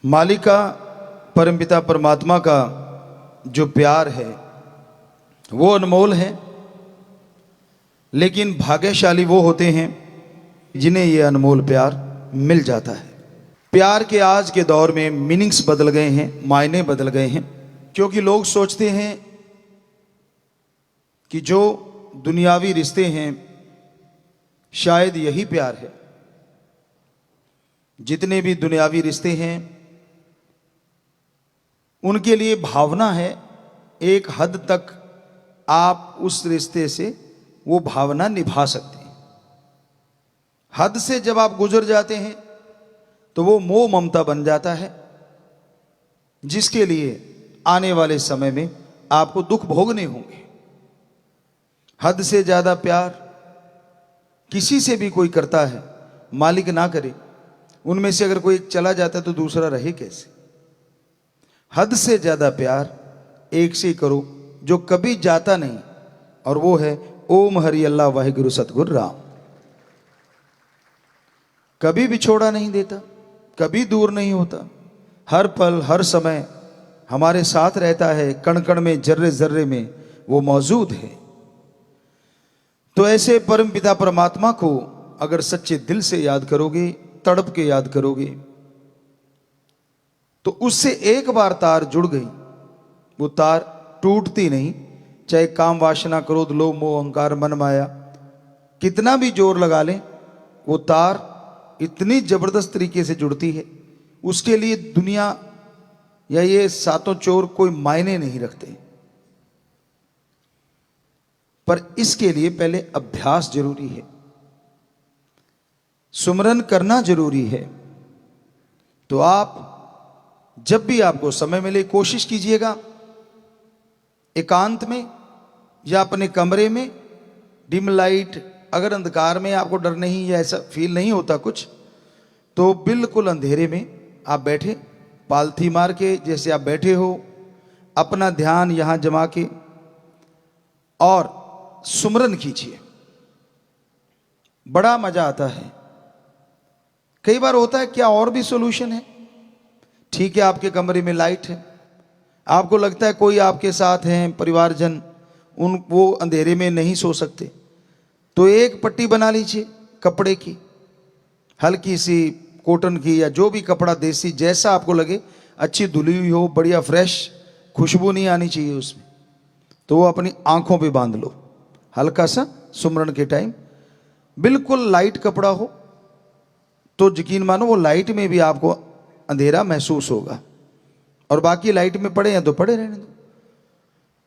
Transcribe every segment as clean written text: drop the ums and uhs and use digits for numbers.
मालिका परमपिता परमात्मा का जो प्यार है वो अनमोल है, लेकिन भाग्यशाली वो होते हैं जिन्हें ये अनमोल प्यार मिल जाता है। प्यार के आज के दौर में मीनिंग्स बदल गए हैं, मायने बदल गए हैं, क्योंकि लोग सोचते हैं कि जो दुनियावी रिश्ते हैं शायद यही प्यार है। जितने भी दुनियावी रिश्ते हैं उनके लिए भावना है, एक हद तक आप उस रिश्ते से वो भावना निभा सकते हैं। हद से जब आप गुजर जाते हैं तो वो मोह ममता बन जाता है, जिसके लिए आने वाले समय में आपको दुख भोगने होंगे। हद से ज्यादा प्यार किसी से भी कोई करता है, मालिक ना करे, उनमें से अगर कोई चला जाता है तो दूसरा रहे कैसे। हद से ज्यादा प्यार एक से करो जो कभी जाता नहीं, और वो है ओम हरि अल्लाह वाहिगुरु सतगुरु राम। कभी बिछोड़ा नहीं देता, कभी दूर नहीं होता, हर पल हर समय हमारे साथ रहता है, कण कण में जर्रे जर्रे में वो मौजूद है। तो ऐसे परम पिता परमात्मा को अगर सच्चे दिल से याद करोगे, तड़प के याद करोगे, तो उससे एक बार तार जुड़ गई, वो तार टूटती नहीं। चाहे काम वासना क्रोध लोभ मोह अहंकार मन माया कितना भी जोर लगा लें, वो तार इतनी जबरदस्त तरीके से जुड़ती है, उसके लिए दुनिया या ये सातों चोर कोई मायने नहीं रखते। पर इसके लिए पहले अभ्यास जरूरी है, सुमरन करना जरूरी है। तो आप जब भी आपको समय मिले कोशिश कीजिएगा, एकांत में या अपने कमरे में डिम लाइट, अगर अंधकार में आपको डर नहीं या ऐसा फील नहीं होता कुछ, तो बिल्कुल अंधेरे में आप बैठे, पालथी मार के जैसे आप बैठे हो, अपना ध्यान यहां जमा के और सुमरन कीजिए। बड़ा मजा आता है। कई बार होता है क्या और भी सॉल्यूशन है। ठीक है, आपके कमरे में लाइट है, आपको लगता है कोई आपके साथ हैं परिवारजन, वो अंधेरे में नहीं सो सकते, तो एक पट्टी बना लीजिए कपड़े की, हल्की सी कॉटन की या जो भी कपड़ा देसी जैसा आपको लगे, अच्छी धुली हुई हो, बढ़िया फ्रेश, खुशबू नहीं आनी चाहिए उसमें, तो वो अपनी आंखों पे बांध लो हल्का सा सुमरन के टाइम। बिल्कुल लाइट कपड़ा हो तो यकीन मानो वो लाइट में भी आपको अंधेरा महसूस होगा, और बाकी लाइट में पड़े हैं तो पड़े रहने दो।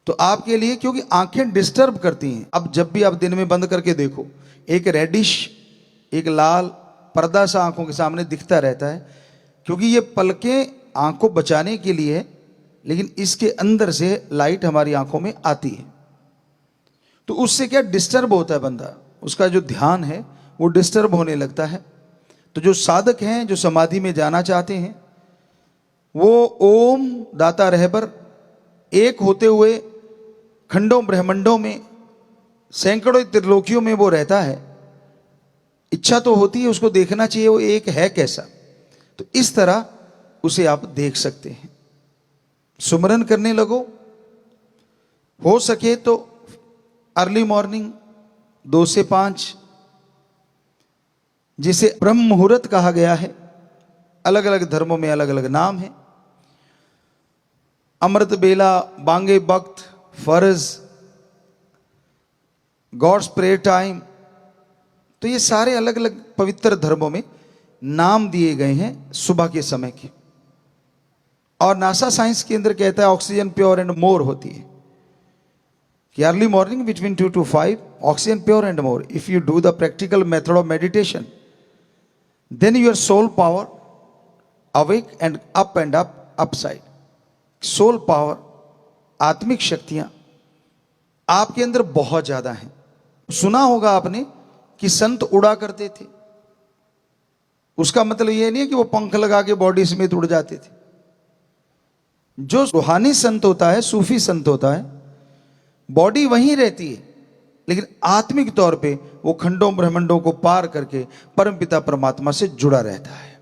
तो आपके लिए, क्योंकि आंखें डिस्टर्ब करती हैं। अब जब भी आप दिन में बंद करके देखो, एक रेडिश, एक लाल पर्दा सा आंखों के सामने दिखता रहता है, क्योंकि ये पलकें आंख को बचाने के लिए है, लेकिन इसके अंदर से लाइट हमारी आंखों में आती है, तो उससे क्या डिस्टर्ब होता है बंदा, उसका जो ध्यान है वो डिस्टर्ब होने लगता है। तो जो साधक हैं, जो समाधि में जाना चाहते हैं, वो ओम दाता रहबर एक होते हुए खंडों ब्रह्मंडों में, सैकड़ों त्रिलोकियों में वो रहता है। इच्छा तो होती है उसको देखना चाहिए वो एक है कैसा, तो इस तरह उसे आप देख सकते हैं। सुमरन करने लगो, हो सके तो अर्ली मॉर्निंग 2 से 5, जिसे ब्रह्म मुहूर्त कहा गया है। अलग अलग धर्मों में अलग अलग नाम है। अमृत बेला, बांगे वक्त, फर्ज, गॉड्स प्रेयर टाइम, तो ये सारे अलग अलग पवित्र धर्मों में नाम दिए गए हैं सुबह के समय के। और नासा साइंस केंद्र कहता है ऑक्सीजन प्योर एंड मोर होती है कि early morning between 2 to 5 oxygen pure and more. If you do the practical method of meditation, then your soul power awake and up upside। soul power, आत्मिक शक्तियां आपके अंदर बहुत ज्यादा हैं। सुना होगा आपने कि संत उड़ा करते थे, उसका मतलब यह नहीं है कि वो पंख लगा के बॉडी समेत उड़ जाते थे। जो रूहानी संत होता है, सूफी संत होता है, बॉडी वहीं रहती है, लेकिन आत्मिक तौर पे वो खंडों ब्रह्मंडों को पार करके परमपिता परमात्मा से जुड़ा रहता है।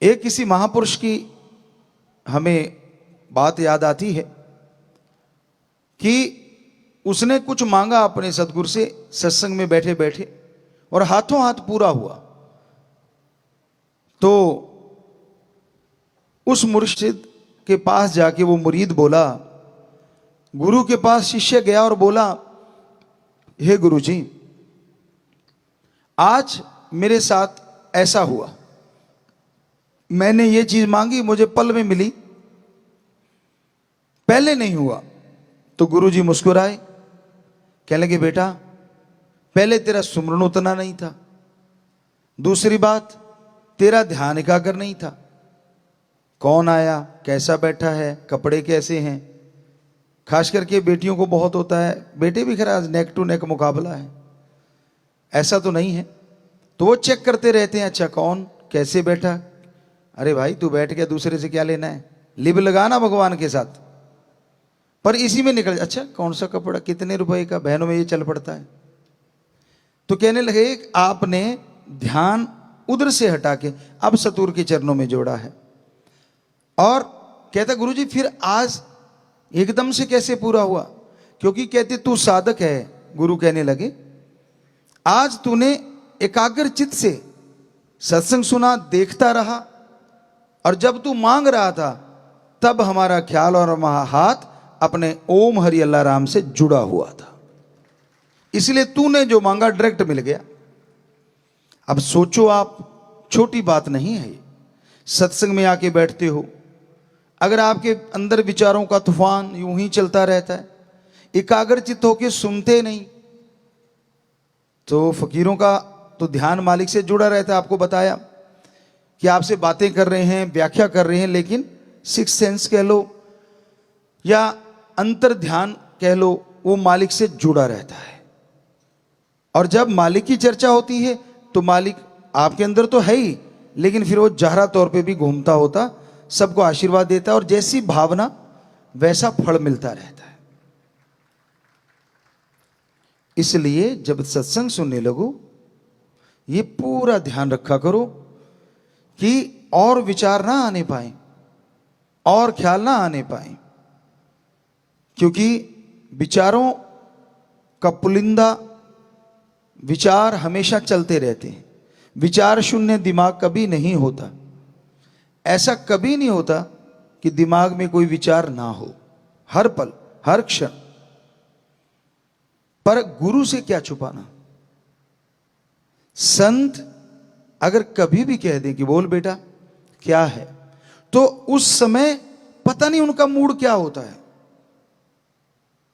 एक किसी महापुरुष की हमें बात याद आती है कि उसने कुछ मांगा अपने सदगुरु से सत्संग में बैठे बैठे, और हाथों हाथ पूरा हुआ। तो उस मुर्शिद के पास जाके वो मुरीद बोला, गुरु के पास शिष्य गया और बोला, हे गुरु जी, आज मेरे साथ ऐसा हुआ, मैंने ये चीज मांगी, मुझे पल में मिली, पहले नहीं हुआ। तो गुरु जी मुस्कुराए, कहने लगे, बेटा पहले तेरा सुमरन उतना नहीं था, दूसरी बात तेरा ध्यान एकाग्र नहीं था, कौन आया, कैसा बैठा है, कपड़े कैसे हैं, खास करके बेटियों को बहुत होता है, बेटे भी खैर आज नेक टू नेक मुकाबला है, ऐसा तो नहीं है, तो वो चेक करते रहते हैं, अच्छा कौन कैसे बैठा। अरे भाई तू बैठ गया, दूसरे से क्या लेना है, लिब लगाना भगवान के साथ, पर इसी में निकल, अच्छा कौन सा कपड़ा, कितने रुपए का, बहनों में ये चल पड़ता है। तो कहने लगे, आपने ध्यान उधर से हटा के अब सतगुरु के चरणों में जोड़ा है। और कहता, गुरुजी फिर आज एकदम से कैसे पूरा हुआ, क्योंकि कहते तू साधक है। गुरु कहने लगे, आज तूने एकाग्र चित्त से सत्संग सुना, देखता रहा, और जब तू मांग रहा था तब हमारा ख्याल और हमारा हाथ अपने ओम हरि अल्लाह राम से जुड़ा हुआ था, इसलिए तूने जो मांगा डायरेक्ट मिल गया। अब सोचो आप, छोटी बात नहीं है ये। सत्संग में आके बैठते हो, अगर आपके अंदर विचारों का तूफान यूं ही चलता रहता है, एकाग्रचित्त होके सुनते नहीं, तो फकीरों का तो ध्यान मालिक से जुड़ा रहता है। आपको बताया कि आपसे बातें कर रहे हैं, व्याख्या कर रहे हैं, लेकिन सिक्स सेंस कह लो या अंतर ध्यान कह लो, वो मालिक से जुड़ा रहता है। और जब मालिक की चर्चा होती है तो मालिक आपके अंदर तो है ही, लेकिन फिर वो जाहरा तौर पे भी घूमता होता, सबको आशीर्वाद देता है, और जैसी भावना वैसा फल मिलता रहता है। इसलिए जब सत्संग सुनने लगो, ये पूरा ध्यान रखा करो कि और विचार ना आने पाए, और ख्याल ना आने पाए, क्योंकि विचारों का पुलिंदा विचार हमेशा चलते रहते हैं। विचार शून्य दिमाग कभी नहीं होता। ऐसा कभी नहीं होता कि दिमाग में कोई विचार ना हो, हर पल हर क्षण। पर गुरु से क्या छुपाना। संत अगर कभी भी कह दें कि बोल बेटा क्या है, तो उस समय पता नहीं उनका मूड क्या होता है।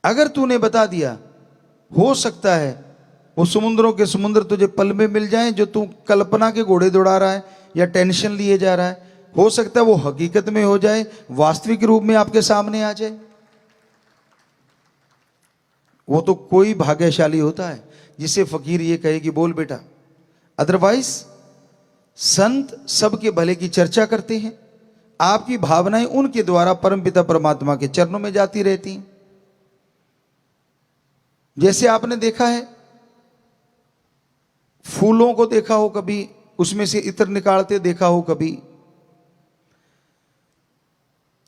अगर तूने बता दिया, हो सकता है वो समुद्रों के समुद्र तुझे पल में मिल जाएं, जो तू कल्पना के घोड़े दौड़ा रहा है या टेंशन लिए जा रहा है, हो सकता है वो हकीकत में हो जाए, वास्तविक रूप में आपके सामने आ जाए। वो तो कोई भाग्यशाली होता है जिसे फकीर ये कहे कि बोल बेटा। अदरवाइज संत सबके भले की चर्चा करते हैं, आपकी भावनाएं उनके द्वारा परमपिता परमात्मा के चरणों में जाती रहती हैं। जैसे आपने देखा है, फूलों को देखा हो कभी, उसमें से इत्र निकालते देखा हो कभी,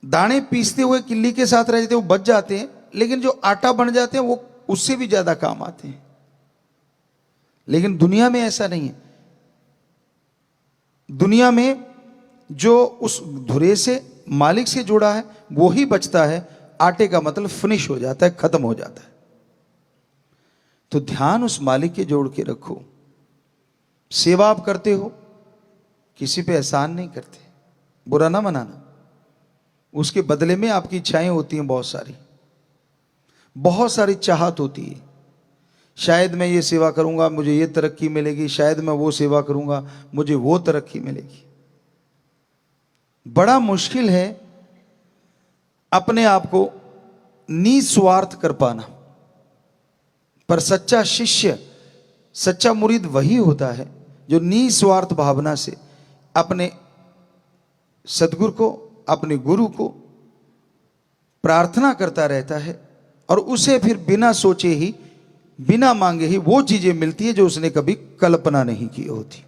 दाने पीसते हुए किल्ली के साथ रह जाते, वो बच जाते हैं, लेकिन जो आटा बन जाते हैं वो उससे भी ज्यादा काम आते हैं। लेकिन दुनिया में ऐसा नहीं है। दुनिया में जो उस धुरे से मालिक से जुड़ा है वो ही बचता है, आटे का मतलब फिनिश हो जाता है, खत्म हो जाता है। तो ध्यान उस मालिक के जोड़ के रखो। सेवा आप करते हो, किसी पे एहसान नहीं करते, बुरा ना मनाना, उसके बदले में आपकी इच्छाएं होती हैं, बहुत सारी चाहत होती है। शायद मैं ये सेवा करूंगा मुझे ये तरक्की मिलेगी, शायद मैं वो सेवा करूंगा मुझे वो तरक्की मिलेगी। बड़ा मुश्किल है अपने आप को निस्वार्थ कर पाना। पर सच्चा शिष्य, सच्चा मुरीद वही होता है जो निस्वार्थ भावना से अपने सद्गुरु को, अपने गुरु को प्रार्थना करता रहता है, और उसे फिर बिना सोचे ही, बिना मांगे ही वो चीजें मिलती है जो उसने कभी कल्पना नहीं की होती।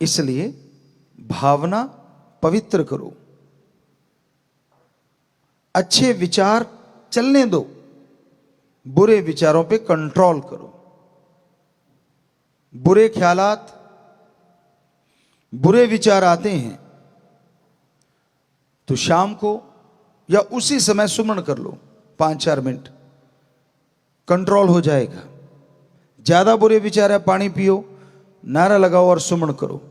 इसलिए भावना पवित्र करो, अच्छे विचार चलने दो, बुरे विचारों पे कंट्रोल करो। बुरे ख्यालात, बुरे विचार आते हैं तो शाम को या उसी समय सुमन कर लो, 5-4 मिनट, कंट्रोल हो जाएगा। ज्यादा बुरे विचार है, पानी पियो, नारा लगाओ और सुमन करो।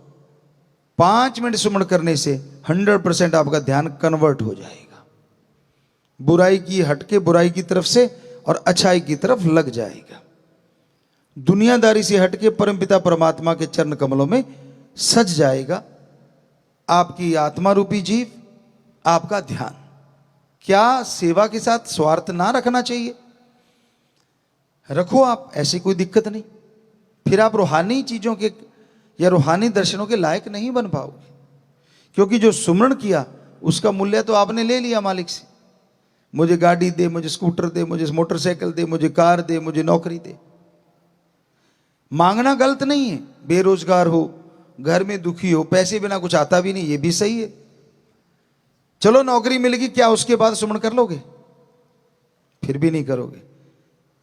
5 मिनट सुमन करने से 100% आपका ध्यान कन्वर्ट हो जाएगा, बुराई की हटके बुराई की तरफ से और अच्छाई की तरफ लग जाएगा। दुनियादारी से हटके परमपिता परमात्मा के चरण कमलों में सज जाएगा आपकी आत्मा रूपी जीव, आपका ध्यान। क्या सेवा के साथ स्वार्थ ना रखना चाहिए? रखो आप, ऐसी कोई दिक्कत नहीं। फिर आप रूहानी चीजों के या रूहानी दर्शनों के लायक नहीं बन पाओगे, क्योंकि जो सुमरण किया उसका मूल्य तो आपने ले लिया मालिक से। मुझे गाड़ी दे, मुझे स्कूटर दे, मुझे मोटरसाइकिल दे, मुझे कार दे, मुझे नौकरी दे। मांगना गलत नहीं है, बेरोजगार हो, घर में दुखी हो, पैसे बिना कुछ आता भी नहीं, ये भी सही है। चलो नौकरी मिल गई, क्या उसके बाद सुमन कर लोगे? फिर भी नहीं करोगे।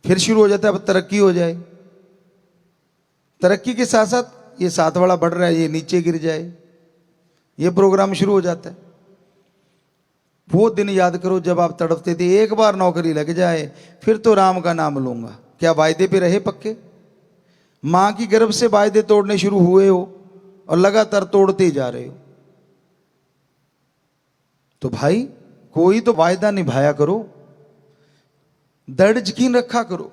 फिर शुरू हो जाता है अब तरक्की हो जाए, तरक्की के साथ साथ ये साथ वाला बढ़ रहा है, ये नीचे गिर जाए, ये प्रोग्राम शुरू हो जाता है। वो दिन याद करो जब आप तड़पते थे, एक बार नौकरी लग जाए फिर तो राम का नाम लूंगा। क्या वायदे पे रहे पक्के? मां की गर्भ से वायदे तोड़ने शुरू हुए हो और लगातार तोड़ते ही जा रहे हो। तो भाई कोई तो वायदा निभाया करो, दृढ़ यकीन रखा करो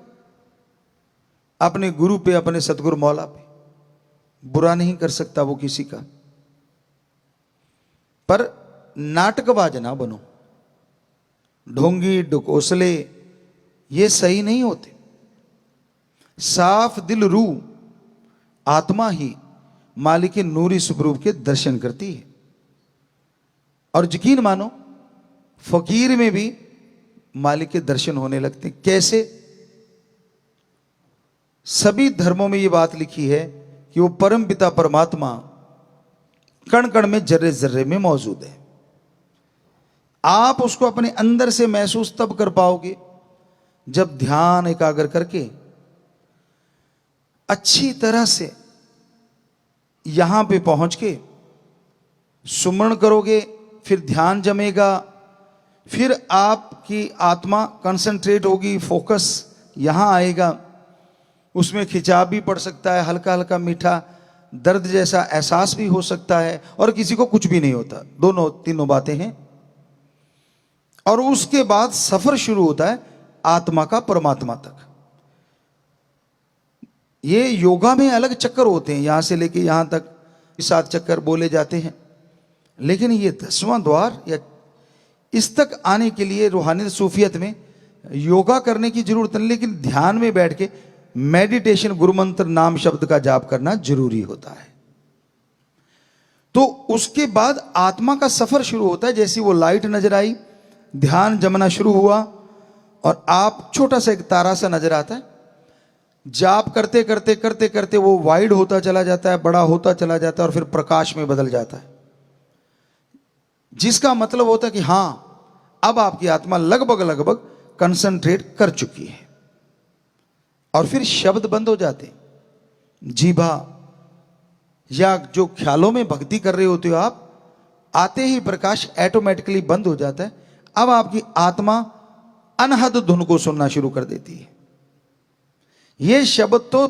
अपने गुरु पे, अपने सतगुरु मौला पे। बुरा नहीं कर सकता वो किसी का, पर नाटकबाज ना बनो। ढोंगी ढकोसले ये सही नहीं होते। साफ दिल रूह आत्मा ही मालिक के नूरी स्वरूप के दर्शन करती है। और यकीन मानो फकीर में भी मालिक के दर्शन होने लगते हैं। कैसे? सभी धर्मों में ये बात लिखी है कि वो परम पिता परमात्मा कण कण में, जर्रे जर्रे में मौजूद है। आप उसको अपने अंदर से महसूस तब कर पाओगे जब ध्यान एकाग्र करके अच्छी तरह से यहां पे पहुंच के सुमरण करोगे। फिर ध्यान जमेगा, फिर आपकी आत्मा कंसंट्रेट होगी, फोकस यहां आएगा। उसमें खिंचाव भी पड़ सकता है, हल्का हल्का मीठा दर्द जैसा एहसास भी हो सकता है, और किसी को कुछ भी नहीं होता। दोनों तीनों बातें हैं। और उसके बाद सफर शुरू होता है आत्मा का परमात्मा तक। ये योगा में अलग चक्कर होते हैं, यहां से लेके यहां तक 7 चक्कर बोले जाते हैं, लेकिन ये 10वां द्वार या इस तक आने के लिए रूहानी सूफियत में योगा करने की जरूरत नहीं, लेकिन ध्यान में बैठ के मेडिटेशन, गुरु मंत्र नाम शब्द का जाप करना जरूरी होता है। तो उसके बाद आत्मा का सफर शुरू होता है। जैसी वो लाइट नजर आई, ध्यान जमना शुरू हुआ और आप छोटा सा एक तारा सा नजर आता है। जाप करते करते करते करते वो वाइड होता चला जाता है, बड़ा होता चला जाता है और फिर प्रकाश में बदल जाता है, जिसका मतलब होता है कि हां अब आपकी आत्मा लगभग लगभग कंसंट्रेट कर चुकी है। और फिर शब्द बंद हो जाते, जीभा या जो ख्यालों में भक्ति कर रहे होते हो आप, आते ही प्रकाश ऑटोमेटिकली बंद हो जाता है। अब आपकी आत्मा अनहद धुन को सुनना शुरू कर देती है। ये शब्द तो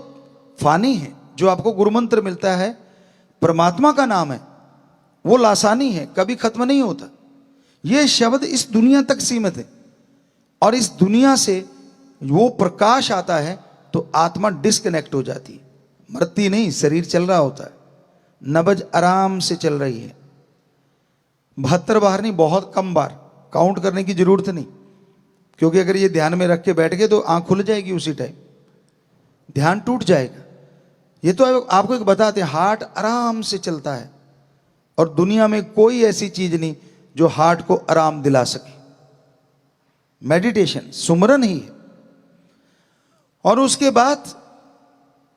फानी है, जो आपको गुरुमंत्र मिलता है, परमात्मा का नाम है, वो लासानी है, कभी खत्म नहीं होता। ये शब्द इस दुनिया तक सीमित है, और इस दुनिया से वो प्रकाश आता है तो आत्मा डिस्कनेक्ट हो जाती है। मरती नहीं, शरीर चल रहा होता है, नब्ज आराम से चल रही है। 72 बार नहीं, बहुत कम बार, काउंट करने की जरूरत नहीं, क्योंकि अगर ये ध्यान में रख के बैठ गए तो आंख खुल जाएगी, उसी टाइम ध्यान टूट जाएगा। ये तो आपको एक बताते हैं, हार्ट आराम से चलता है और दुनिया में कोई ऐसी चीज नहीं जो हार्ट को आराम दिला सके। मेडिटेशन सुमरन ही है। और उसके बाद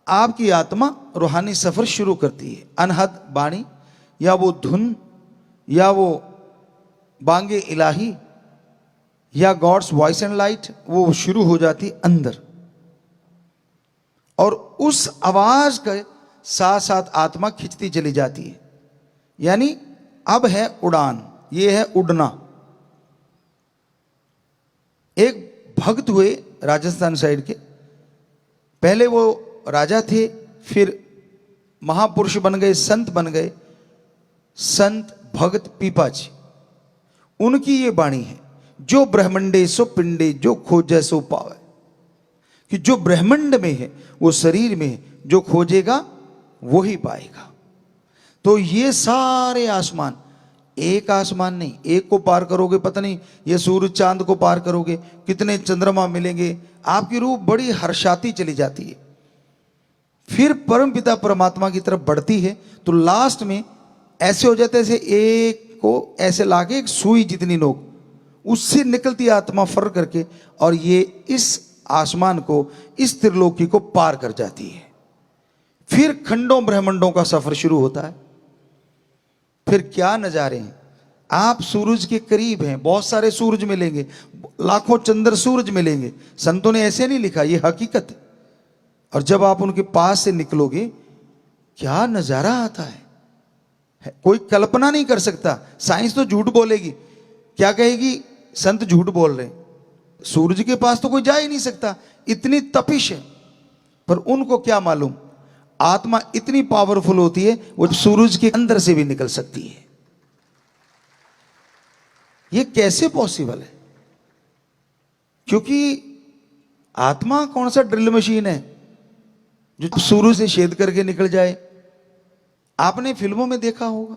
आपकी आत्मा रूहानी सफर शुरू करती है। अनहद बाणी या वो धुन या वो बांगे इलाही या गॉड्स वॉइस एंड लाइट, वो शुरू हो जाती अंदर, और उस आवाज के साथ साथ आत्मा खिंचती चली जाती है। यानी अब है उड़ान, ये है उड़ना। एक भक्त हुए राजस्थान साइड के, पहले वो राजा थे, फिर महापुरुष बन गए, संत बन गए, संत भगत पीपाजी। उनकी ये वाणी है, जो ब्रह्मंडे सो पिंडे जो खोजे सो पावे, कि जो ब्रह्मांड में है वो शरीर में है, जो खोजेगा वो ही पाएगा। तो ये सारे आसमान, एक आसमान नहीं, एक को पार करोगे पता नहीं ये सूरज चांद को पार करोगे कितने चंद्रमा मिलेंगे, आपकी रूह बड़ी हर्षाती चली जाती है। फिर परम पिता परमात्मा की तरफ बढ़ती है, तो लास्ट में ऐसे हो जाता है जैसे एक को ऐसे लाके एक सुई जितनी नोक, उससे निकलती आत्मा फर करके, और ये इस आसमान को, इस त्रिलोकी को पार कर जाती है। फिर खंडों ब्रह्मांडों का सफर शुरू होता है। फिर क्या नजारे हैं, आप सूरज के करीब हैं, बहुत सारे सूरज मिलेंगे, लाखों चंद्र सूरज मिलेंगे। संतों ने ऐसे नहीं लिखा, ये हकीकत है। और जब आप उनके पास से निकलोगे, क्या नजारा आता है, कोई कल्पना नहीं कर सकता। साइंस तो झूठ बोलेगी, क्या कहेगी, संत झूठ बोल रहे हैं, सूरज के पास तो कोई जा ही नहीं सकता, इतनी तपिश है। पर उनको क्या मालूम, आत्मा इतनी पावरफुल होती है, वो सूरज के अंदर से भी निकल सकती है। ये कैसे पॉसिबल है? क्योंकि आत्मा कौन सा ड्रिल मशीन है जो सूरज से छेद करके निकल जाए। आपने फिल्मों में देखा होगा,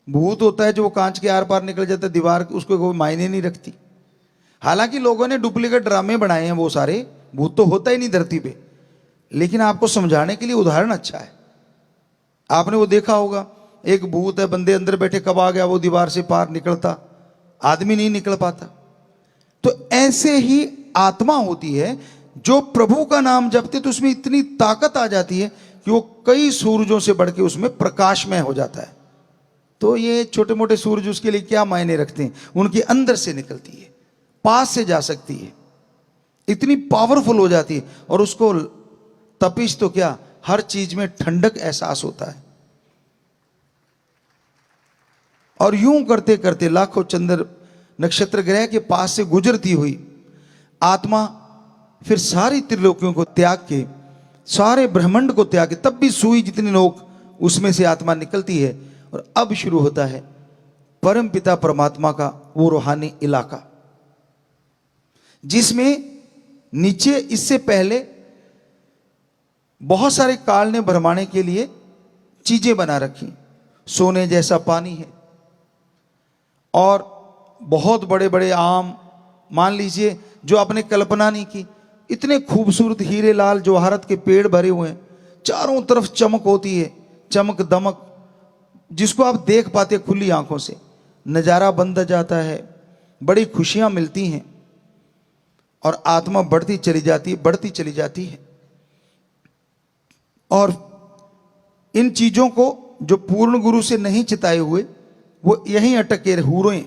भूत होता है जो वो कांच के आर पार निकल जाता है दीवार, उसको कोई मायने नहीं रखती। हालांकि लोगों ने डुप्लीकेट ड्रामे बनाए हैं, वो सारे भूत तो होता ही नहीं धरती पे, लेकिन आपको समझाने के लिए उदाहरण अच्छा है। आपने वो देखा होगा, एक भूत है, बंदे अंदर बैठे, कब आ गया वो दीवार से पार निकलता, आदमी नहीं निकल पाता। तो ऐसे ही आत्मा होती है, जो प्रभु का नाम जपते तो उसमें इतनी ताकत आ जाती है कि वो कई सूरजों से बढ़ के उसमें प्रकाशमय हो जाता है। तो ये छोटे मोटे सूरज उसके लिए क्या मायने रखते हैं, उनके अंदर से निकलती है, पास से जा सकती है, इतनी पावरफुल हो जाती है। और उसको तपिश तो क्या, हर चीज में ठंडक एहसास होता है। और यूं करते करते लाखों चंद्र नक्षत्र ग्रह के पास से गुजरती हुई आत्मा फिर सारी त्रिलोकियों को त्याग के, सारे ब्रह्मांड को त्याग के, तब भी सुई जितनी नोक उसमें से आत्मा निकलती है। और अब शुरू होता है परम पिता परमात्मा का वो रूहानी इलाका, जिसमें नीचे इससे पहले बहुत सारे काल ने भरमाने के लिए चीजें बना रखी। सोने जैसा पानी है, और बहुत बड़े बड़े आम, मान लीजिए जो आपने कल्पना नहीं की, इतने खूबसूरत हीरे लाल जवाहरत के पेड़ भरे हुए हैं, चारों तरफ चमक होती है, चमक दमक, जिसको आप देख पाते खुली आंखों से, नजारा बंद जाता है, बड़ी खुशियां मिलती हैं, और आत्मा बढ़ती चली जाती है, बढ़ती चली जाती है। और इन चीजों को जो पूर्ण गुरु से नहीं चिताए हुए, वो यहीं अटके हूरें,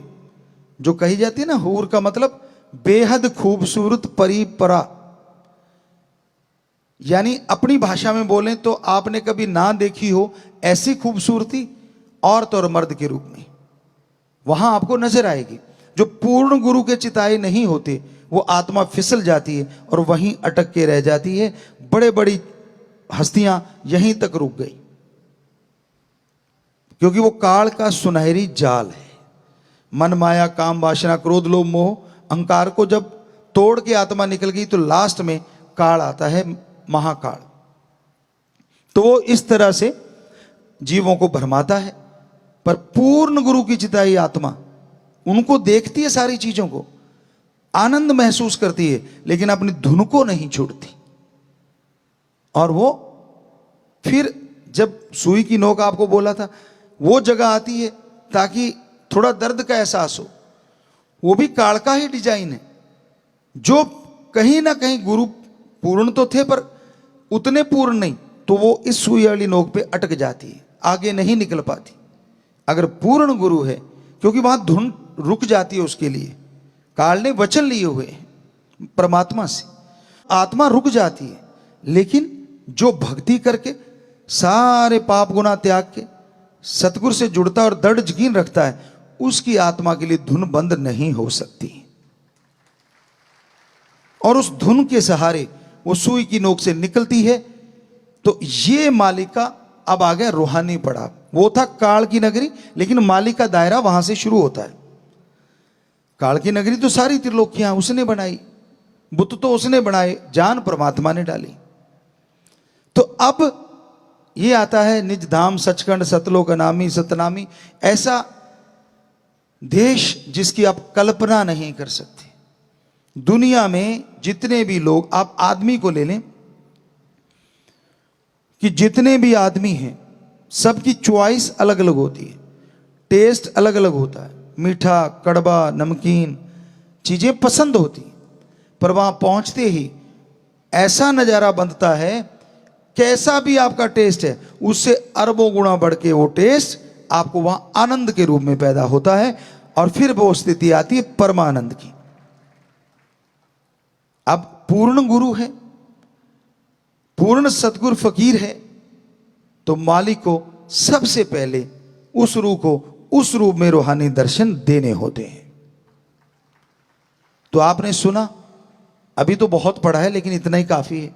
जो कही जाती है ना, हूर का मतलब बेहद खूबसूरत परी-परा। यानी अपनी भाषा में बोलें तो आपने कभी ना देखी हो ऐसी खूबसूरती, औरत और मर्द के रूप में वहां आपको नजर आएगी। जो पूर्ण गुरु के चिताए नहीं होते, वो आत्मा फिसल जाती है और वहीं अटक के रह जाती है। बड़े बड़ी हस्तियां यहीं तक रुक गई, क्योंकि वो काल का सुनहरी जाल है। मन माया काम वासना क्रोध लोभ मोह अहंकार को जब तोड़ के आत्मा निकल गई, तो लास्ट में काल आता है, महाकाल। तो वो इस तरह से जीवों को भरमाता है। पर पूर्ण गुरु की चिताई आत्मा उनको देखती है, सारी चीजों को आनंद महसूस करती है, लेकिन अपनी धुन को नहीं छोड़ती। और वो फिर जब सुई की नोक आपको बोला था, वो जगह आती है ताकि थोड़ा दर्द का एहसास हो। वो भी काल का ही डिजाइन है, जो कहीं ना कहीं गुरु पूर्ण तो थे पर उतने पूर्ण नहीं। तो वो इस सुई वाली नोक पे अटक जाती है, आगे नहीं निकल पाती। अगर पूर्ण गुरु है, क्योंकि वहां धुन रुक जाती है उसके लिए, काल ने वचन लिए हुए हैं परमात्मा से, आत्मा रुक जाती है। लेकिन जो भक्ति करके सारे पाप गुना त्याग के सतगुरु से जुड़ता और दृढ़ यकीन रखता है, उसकी आत्मा के लिए धुन बंद नहीं हो सकती। और उस धुन के सहारे वो सुई की नोक से निकलती है। तो ये मालिका अब आ गया रूहानी पड़ाव। वो था काल की नगरी, लेकिन मालिक का दायरा वहां से शुरू होता है। काल की नगरी तो सारी त्रिलोकियां उसने बनाई, बुत तो उसने बनाए, जान परमात्मा ने डाली। तो अब ये आता है निज धाम सचखंड सतलोक अनामी सतनामी, ऐसा देश जिसकी आप कल्पना नहीं कर सकते। दुनिया में जितने भी लोग, आप आदमी को ले लें कि जितने भी आदमी हैं सबकी चॉइस अलग अलग होती है, टेस्ट अलग अलग होता है, मीठा कड़वा नमकीन चीजें पसंद होती, पर वहां पहुंचते ही ऐसा नजारा बनता है, कैसा भी आपका टेस्ट है उससे अरबों गुना बढ़ के वो टेस्ट आपको वहां आनंद के रूप में पैदा होता है। और फिर वो स्थिति आती है परमानंद की। अब पूर्ण गुरु है, पूर्ण सतगुरु फकीर है, तो मालिक को सबसे पहले उस रूह को उस रूप में रूहानी दर्शन देने होते हैं। तो आपने सुना, अभी तो बहुत पढ़ा है लेकिन इतना ही काफी है।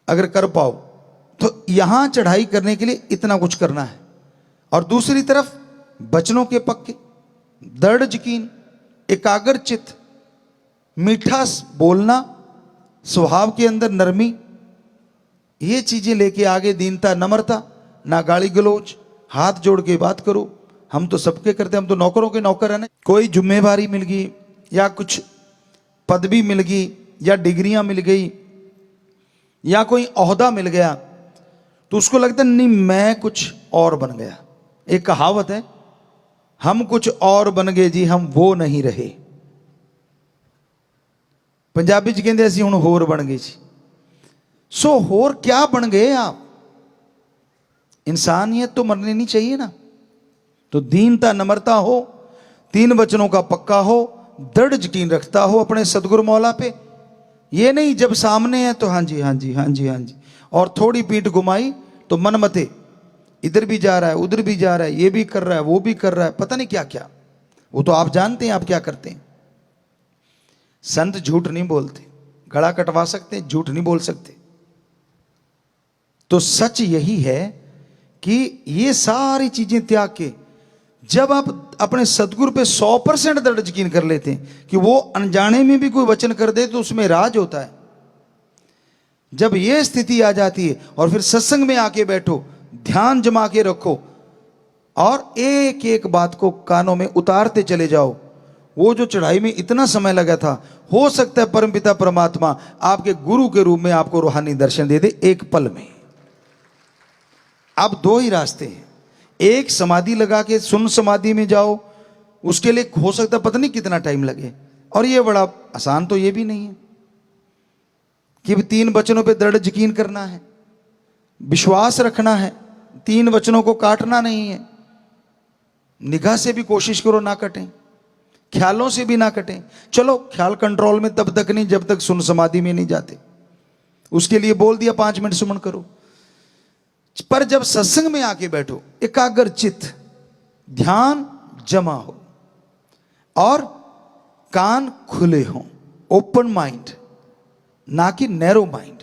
अगर कर पाओ तो यहां चढ़ाई करने के लिए इतना कुछ करना है, और दूसरी तरफ बचनों के पक्के, दृढ़ यकीन, एकाग्र चित्त, मीठा बोलना, स्वभाव के अंदर नरमी, ये चीजें लेके आगे, दीनता नम्रता, ना गाली गलोच, हाथ जोड़ के बात करो। हम तो सबके करते, हम तो नौकरों के नौकर है ना। कोई जिम्मेवारी मिल गई या कुछ पदवी मिल गई या डिग्रियां मिल गई या कोई ओहदा मिल गया, तो उसको लगता नहीं मैं कुछ और बन गया। एक कहावत है, हम कुछ और बन गए जी, हम वो नहीं रहे। पंजाबी च कहते असीं हुण होर बन गए जी। सो होर क्या बन गए आप? इंसानियत तो मरनी नहीं चाहिए ना। तो दीनता नम्रता हो, तीन वचनों का पक्का हो, दृढ़ यकीन रखता हो अपने सदगुरु मौला पे। ये नहीं जब सामने है तो हाँ जी हाँ जी हाँ जी हाँ जी, और थोड़ी पीठ घुमाई तो मन मते, इधर भी जा रहा है उधर भी जा रहा है, ये भी कर रहा है वो भी कर रहा है, पता नहीं क्या क्या। वो तो आप जानते हैं आप क्या करते हैं। संत झूठ नहीं बोलते, गला कटवा सकते, झूठ नहीं बोल सकते। तो सच यही है कि ये सारी चीजें त्याग के जब आप अपने सदगुरु पे 100% दृढ़ यकीन कर लेते हैं कि वो अनजाने में भी कोई वचन कर दे तो उसमें राज होता है। जब ये स्थिति आ जाती है और फिर सत्संग में आके बैठो, ध्यान जमा के रखो और एक एक बात को कानों में उतारते चले जाओ। वो जो चढ़ाई में इतना समय लगा था, हो सकता है परमपिता परमात्मा आपके गुरु के रूप में आपको रूहानी दर्शन दे दे एक पल में। अब दो ही रास्ते हैं, एक समाधि लगा के सुन समाधि में जाओ, उसके लिए हो सकता है पता नहीं कितना टाइम लगे, और ये बड़ा आसान तो ये भी नहीं है कि तीन वचनों पे दृढ़ यकीन करना है, विश्वास रखना है, तीन वचनों को काटना नहीं है। निगाह से भी कोशिश करो ना कटें, ख्यालों से भी ना कटें। चलो ख्याल कंट्रोल में तब तक नहीं जब तक सुन समाधि में नहीं जाते। उसके लिए बोल दिया 5 मिनट सुमन करो, पर जब सत्संग में आके बैठो, एकाग्र चित्त, ध्यान जमा हो और कान खुले हों, ओपन माइंड, ना कि नैरो माइंड।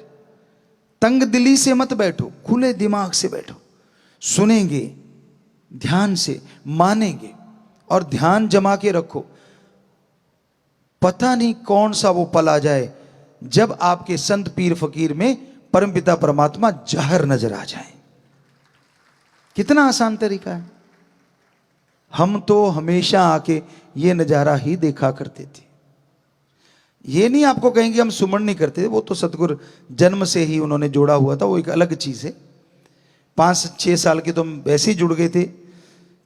तंग दिली से मत बैठो, खुले दिमाग से बैठो। सुनेंगे ध्यान से, मानेंगे और ध्यान जमा के रखो। पता नहीं कौन सा वो पल आ जाए जब आपके संत पीर फकीर में परमपिता परमात्मा जाहिर नजर आ जाए। कितना आसान तरीका है। हम तो हमेशा आके ये नजारा ही देखा करते थे। ये नहीं आपको कहेंगे हम सुमन नहीं करते, वो तो सतगुरु जन्म से ही उन्होंने जोड़ा हुआ था, वो एक अलग चीज है। 5-6 साल के तो हम वैसे ही जुड़ गए थे,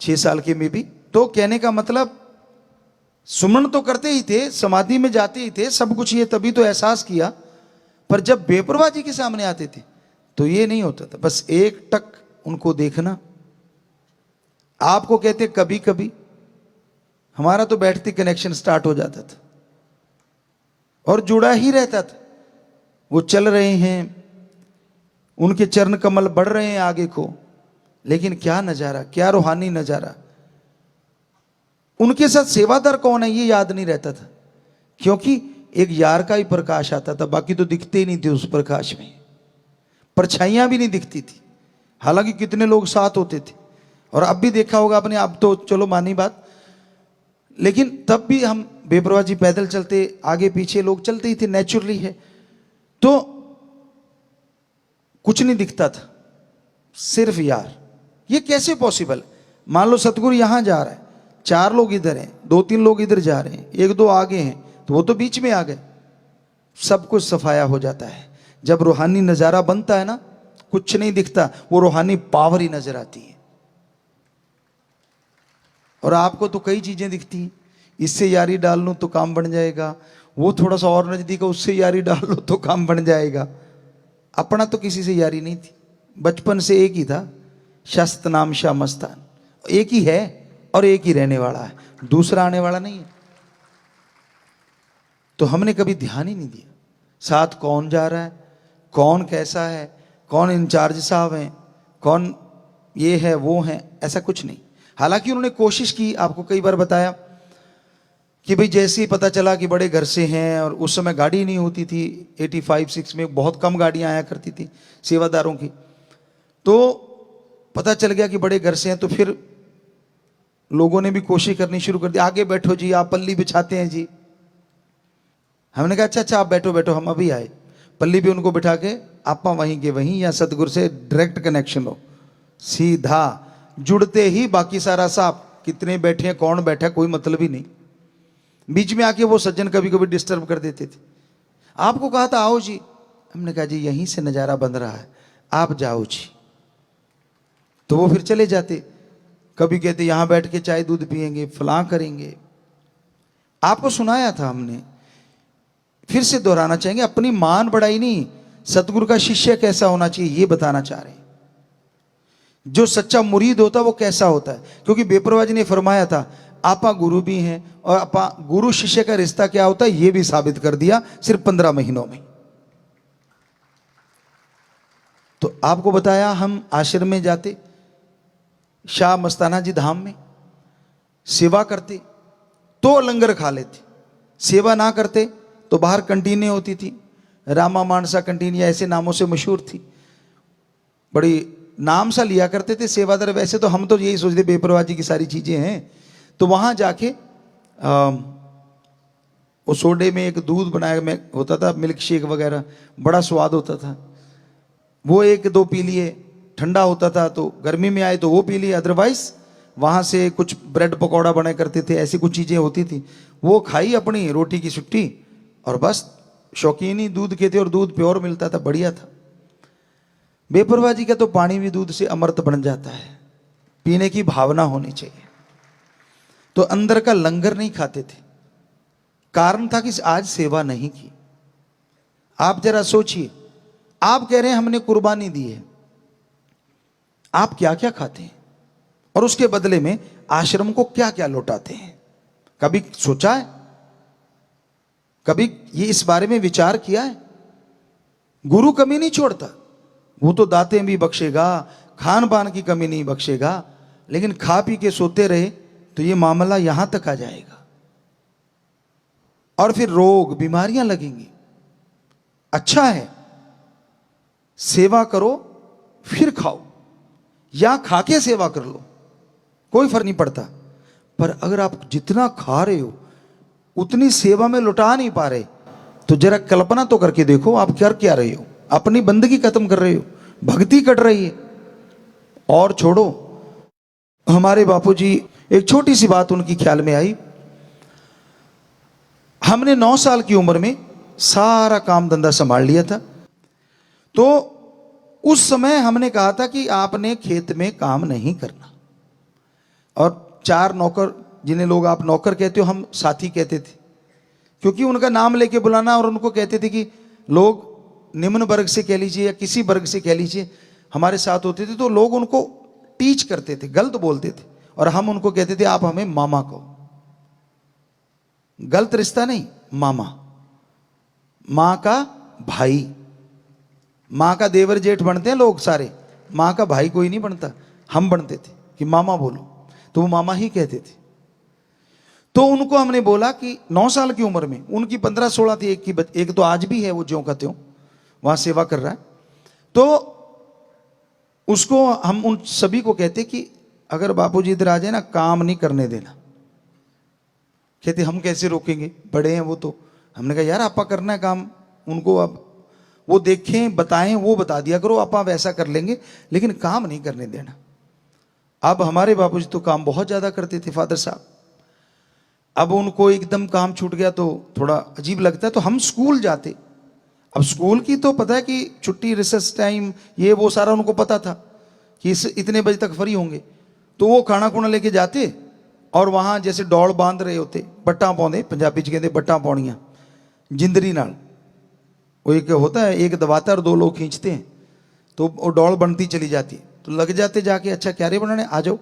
6 साल के में भी। तो कहने का मतलब सुमन तो करते ही थे, समाधि में जाते ही थे, सब कुछ ये तभी तो एहसास किया। पर जब बेपरवाह जी के सामने आते थे तो ये नहीं होता था, बस एक टक उनको देखना। आपको कहते कभी कभी, हमारा तो बैठते कनेक्शन स्टार्ट हो जाता था और जुड़ा ही रहता था। वो चल रहे हैं, उनके चरण कमल बढ़ रहे हैं आगे को, लेकिन क्या नजारा, क्या रूहानी नजारा। उनके साथ सेवादार कौन है ये याद नहीं रहता था, क्योंकि एक यार का ही प्रकाश आता था, बाकी तो दिखते ही नहीं थे उस प्रकाश में, परछाइयां भी नहीं दिखती थी। हालांकि कितने लोग साथ होते थे, और अब भी देखा होगा आपने, अब तो चलो मानी बात, लेकिन तब भी हम बेपरवाह जी पैदल चलते, आगे पीछे लोग चलते ही थे, नेचुरली है। तो कुछ नहीं दिखता था, सिर्फ यार। ये कैसे पॉसिबल? मान लो सतगुरु यहां जा रहा है, 4 लोग इधर हैं, 2-3 लोग इधर जा रहे हैं, 1-2 आगे हैं, तो वो तो बीच में आ गए, सब कुछ सफाया हो जाता है। जब रूहानी नजारा बनता है ना, कुछ नहीं दिखता, वो रूहानी पावर ही नजर आती है। और आपको तो कई चीजें दिखती हैं, इससे यारी डाल लूं तो काम बन जाएगा, वो थोड़ा सा और नजदीक है उससे यारी डाल लो तो काम बन जाएगा। अपना तो किसी से यारी नहीं थी, बचपन से एक ही था, शस्त नाम शाह मस्तान, एक ही है और एक ही रहने वाला है, दूसरा आने वाला नहीं है। तो हमने कभी ध्यान ही नहीं दिया साथ कौन जा रहा है, कौन कैसा है, कौन इंचार्ज साहब हैं, कौन ये है वो है, ऐसा कुछ नहीं। हालांकि उन्होंने कोशिश की, आपको कई बार बताया कि भाई जैसे ही पता चला कि बड़े घर से हैं, और उस समय गाड़ी नहीं होती थी, 85-86 में बहुत कम गाड़ियां आया करती थी सेवादारों की, तो पता चल गया कि बड़े घर से हैं, तो फिर लोगों ने भी कोशिश करनी शुरू कर दी, आगे बैठो जी, आप पल्ली बिछाते हैं जी। हमने कहा अच्छा आप बैठो बैठो, हम अभी आए। पल्ली भी उनको बिठा के, आपा वहीं के वहीं, या सतगुरु से डायरेक्ट कनेक्शन हो, सीधा जुड़ते ही बाकी सारा साफ, कितने बैठे हैं कौन बैठा कोई मतलब ही नहीं। बीच में आके वो सज्जन कभी कभी डिस्टर्ब कर देते थे। आपको कहा था आओ जी, हमने कहा जी यहीं से नजारा बन रहा है, आप जाओ जी, तो वो फिर चले जाते। कभी कहते यहां बैठ के चाय दूध पिएंगे, फलां करेंगे। आपको सुनाया था हमने, फिर से दोहराना चाहेंगे, अपनी मान बढ़ाई नहीं, सतगुरु का शिष्य कैसा होना चाहिए ये बताना चाह रहे हैं। जो सच्चा मुरीद होता है वो कैसा होता है, क्योंकि बेपरवाह जी ने फरमाया था आपा गुरु भी हैं, और आपा गुरु शिष्य का रिश्ता क्या होता है ये भी साबित कर दिया सिर्फ 15 महीनों में। तो आपको बताया, हम आश्रम में जाते, शाह मस्ताना जी धाम में सेवा करते तो लंगर खा लेते, सेवा ना करते तो बाहर कंटीनें होती थी, रामा मानसा कंटीन या ऐसे नामों से मशहूर थी, बड़ी नाम सा लिया करते थे सेवादार। वैसे तो हम तो यही सोचते बेपरवाह जी की सारी चीजें हैं, तो वहां जाके वो सोडे में एक दूध बनाया में होता था, मिल्क शेक वगैरह, बड़ा स्वाद होता था, वो 1-2 पी लिए, ठंडा होता था तो गर्मी में आए तो वो पी लिए, अदरवाइज वहां से कुछ ब्रेड पकौड़ा बना करते थे, ऐसी कुछ चीजें होती थी, वो खाई अपनी रोटी की छुट्टी, और बस शौकीन ही दूध के थे, और दूध प्योर मिलता था, बढ़िया था। बेपरवाह जी का तो पानी भी दूध से अमृत बन जाता है, पीने की भावना होनी चाहिए। तो अंदर का लंगर नहीं खाते थे, कारण था कि आज सेवा नहीं की। आप जरा सोचिए, आप कह रहे हैं हमने कुर्बानी दी है, आप क्या क्या खाते हैं और उसके बदले में आश्रम को क्या क्या लौटाते हैं? कभी सोचा है? कभी ये इस बारे में विचार किया है? गुरु कमी नहीं छोड़ता, वो तो दाते भी बख्शेगा, खान पान की कमी नहीं बख्शेगा, लेकिन खा पी के सोते रहे तो ये मामला यहां तक आ जाएगा, और फिर रोग बीमारियां लगेंगी। अच्छा है सेवा करो फिर खाओ, या खा के सेवा कर लो, कोई फर्क नहीं पड़ता, पर अगर आप जितना खा रहे हो उतनी सेवा में लुटा नहीं पा रहे, तो जरा कल्पना तो करके देखो आप कर क्या रहे हो, अपनी बंदगी खत्म कर रहे हो, भक्ति कट रही है। और छोड़ो, हमारे बापूजी, एक छोटी सी बात उनकी ख्याल में आई, हमने 9 साल की उम्र में सारा काम धंधा संभाल लिया था, तो उस समय हमने कहा था कि आपने खेत में काम नहीं करना, और 4 नौकर, जिन्हें लोग आप नौकर कहते हो, हम साथी कहते थे, क्योंकि उनका नाम लेके बुलाना, और उनको कहते थे कि लोग निम्न वर्ग से कह लीजिए या किसी वर्ग से कह लीजिए हमारे साथ होते थे, तो लोग उनको टीच करते थे, गलत बोलते थे, और हम उनको कहते थे आप हमें मामा कहो। गलत रिश्ता नहीं, मामा, मां का भाई। मां का देवर जेठ बनते हैं लोग सारे, मां का भाई कोई नहीं बनता। हम बनते थे कि मामा बोलो, तो वो मामा ही कहते थे। तो उनको हमने बोला कि 9 साल की उम्र में, उनकी 15-16 थी, एक तो आज भी है वो ज्यों का त्यों वहां सेवा कर रहा है। तो उसको हम उन सभी को कहते कि अगर बापूजी इधर आ जाए ना, काम नहीं करने देना। कहते हम कैसे रोकेंगे, बड़े हैं वो तो। हमने कहा यार आपा करना है काम, उनको अब वो देखें बताएं, वो बता दिया करो, आपा वैसा कर लेंगे, लेकिन काम नहीं करने देना। अब हमारे बापूजी तो काम बहुत ज्यादा करते थे फादर साहब। अब उनको एकदम काम छूट गया तो थोड़ा अजीब लगता है। तो हम स्कूल जाते, अब स्कूल की तो पता है कि छुट्टी, रिसेस टाइम, ये वो सारा उनको पता था कि इतने बजे तक फ्री होंगे। तो वो खाना खुना लेके जाते और वहां जैसे दौड़ बांध रहे होते, बट्टा पाਉਂਦੇ, पंजाबी च कहते बट्टा पाਉਣੀਆਂ, जिंदरी नाल। वो एक होता है, एक दबाता है और 2 लोग खींचते हैं, तो वो दौड़ बनती चली जाती है। तो लग जाते जाके, अच्छा क्यारे बनाने आ जाओ,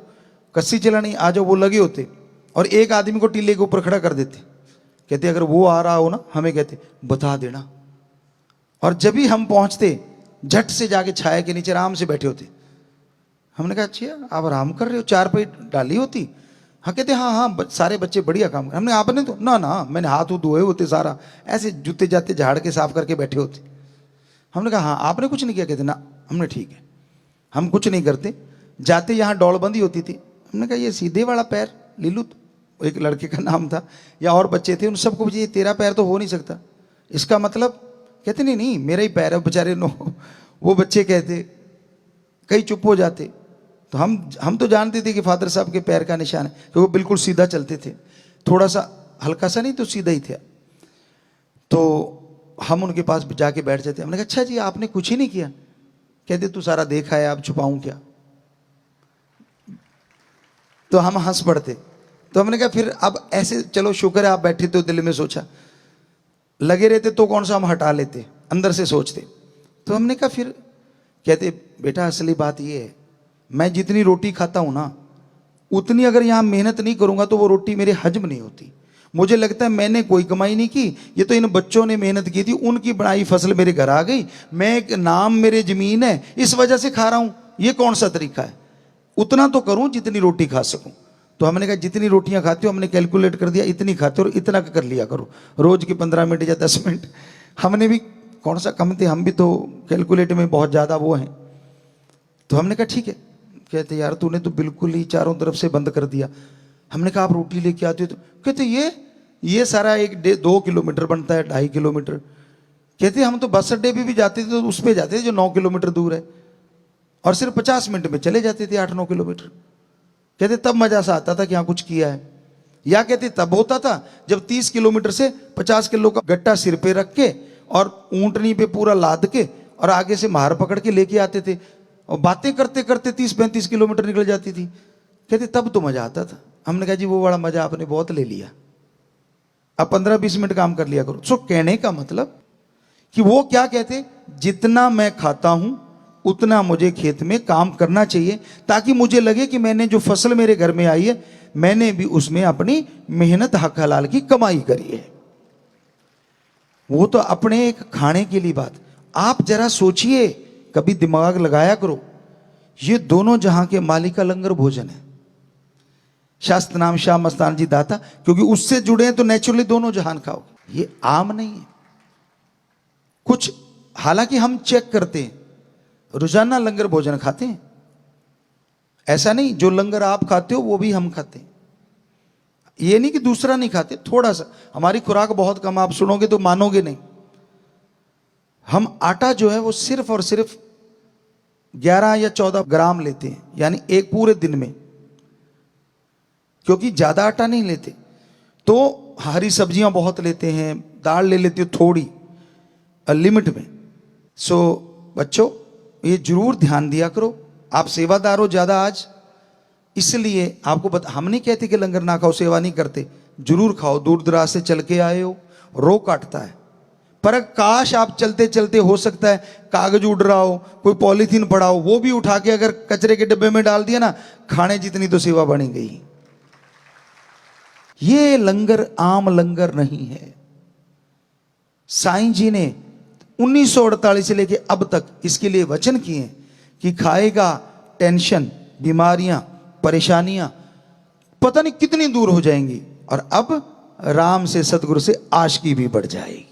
कस्सी चलानी आ जाओ, वो लगे होते और एक आदमी को टीले के ऊपर खड़ा कर देते। कहते अगर वो आ रहा हो ना, हमें कहते बता देना। और जब भी हम पहुंचते, झट से जाके छाया के नीचे आराम से बैठे होते। हमने कहा अच्छा आप आराम कर रहे हो, 4 पे डाली होती। हाँ कहते हाँ हाँ सारे बच्चे बढ़िया काम कर। हमने आपने तो ना ना, मैंने हाथ धोए होते सारा, ऐसे जूते जाते झाड़ के साफ करके बैठे होते। हमने कहा हाँ आपने कुछ नहीं किया। कहते ना, हमने ठीक है हम कुछ नहीं करते। जाते यहाँ डौलबंदी होती थी। हमने कहा ये सीधे वाला पैर लीलू, एक लड़के का नाम था, या और बच्चे थे, उन सबको ये तेरा पैर तो हो नहीं सकता, इसका मतलब। कहते नहीं नहीं मेरा ही पैर है। बेचारे नो वो बच्चे कहते, कई चुप हो जाते। तो हम तो जानते थे कि फादर साहब के पैर का निशान है, कि वो बिल्कुल सीधा चलते थे, थोड़ा सा हल्का सा नहीं तो सीधा ही थे। तो हम उनके पास जाके बैठ जाते। हमने कहा अच्छा जी आपने कुछ ही नहीं किया। कहते तू सारा देखा है, अब छुपाऊं क्या। तो हम हंस पड़ते। तो हमने कहा फिर अब ऐसे चलो शुक्र है आप बैठे थे, दिल में सोचा, लगे रहते तो कौन सा हम हटा लेते, अंदर से सोचते। तो हमने कहा फिर, कहते बेटा असली बात ये है, मैं जितनी रोटी खाता हूं ना, उतनी अगर यहां मेहनत नहीं करूंगा तो वो रोटी मेरे हजम नहीं होती। मुझे लगता है मैंने कोई कमाई नहीं की, ये तो इन बच्चों ने मेहनत की थी, उनकी बनाई फसल मेरे घर आ गई, मैं एक नाम मेरे जमीन है, इस वजह से खा रहा हूं। ये कौन सा तरीका है, उतना तो करूं जितनी रोटी खा सकूं। तो हमने कहा जितनी रोटियां खाते हो, हमने कैलकुलेट कर दिया, इतनी खाते हो और इतना कर लिया करो, रोज के 15 मिनट या 10 मिनट। हमने भी कौन सा कम थे, हम भी तो कैलकुलेट में बहुत ज्यादा वो हैं। तो हमने कहा ठीक है। कहते यार तूने तो बिल्कुल ही चारों तरफ से बंद कर दिया। हमने कहा आप रोटी लेके आते हो तो। कहते ये सारा 2 किलोमीटर बनता है, 2.5 किलोमीटर। कहते हम तो बस अड्डे पे भी जाते थे तो उस पर जाते थे जो 9 किलोमीटर दूर है, और सिर्फ 50 मिनट में चले जाते थे 8-9 किलोमीटर। कहते तब मजा सा आता था कि हाँ कुछ किया है। या कहते तब होता था जब 30 किलोमीटर से 50 किलो का गट्टा सिर पे रख के और ऊंटनी पे पूरा लाद के और आगे से मार पकड़ के लेके आते थे, और बातें करते करते 30-35 किलोमीटर निकल जाती थी। कहते तब तो मजा आता था। हमने कहा जी वो बड़ा मजा आपने बहुत ले लिया, अब 15-20 मिनट काम कर लिया करो। सो कहने का मतलब कि वो क्या कहते, जितना मैं खाता हूं उतना मुझे खेत में काम करना चाहिए, ताकि मुझे लगे कि मैंने जो फसल मेरे घर में आई है, मैंने भी उसमें अपनी मेहनत हक हलाल की कमाई करी है। वो तो अपने एक खाने के लिए बात। आप जरा सोचिए, कभी दिमाग लगाया करो, ये दोनों जहां के मालिक का लंगर भोजन है। शास्त्र नाम शाह मस्तान जी दाता, क्योंकि उससे जुड़े हैं तो नेचुरली दोनों जहान खाओगे। ये आम नहीं है कुछ। हालांकि हम चेक करते हैं, रोजाना लंगर भोजन खाते हैं, ऐसा नहीं जो लंगर आप खाते हो वो भी हम खाते हैं। ये नहीं कि दूसरा नहीं खाते, थोड़ा सा। हमारी खुराक बहुत कम, आप सुनोगे तो मानोगे नहीं। हम आटा जो है वो सिर्फ और सिर्फ 11 या 14 ग्राम लेते हैं, यानी एक पूरे दिन में, क्योंकि ज्यादा आटा नहीं लेते। तो हरी सब्जियां बहुत लेते हैं, दाल ले लेते हो थोड़ी लिमिट में। सो बच्चों ये जरूर ध्यान दिया करो। आप सेवादार हो ज्यादा आज, इसलिए आपको हम नहीं कहते कि लंगर ना खाओ, सेवा नहीं करते, जरूर खाओ। दूर दराज से चल के आए हो, रो काटता है, पर काश आप चलते चलते हो सकता है कागज उड़ रहा हो, कोई पॉलीथीन पड़ा हो, वो भी उठा के अगर कचरे के डिब्बे में डाल दिया ना, खाने जितनी तो सेवा बनी गई। ये लंगर आम लंगर नहीं है। साईं जी ने 1948 से लेके अब तक इसके लिए वचन किए कि खाएगा टेंशन, बीमारियां, परेशानियां पता नहीं कितनी दूर हो जाएंगी, और अब राम से सतगुरु से आशिकी भी बढ़ जाएगी।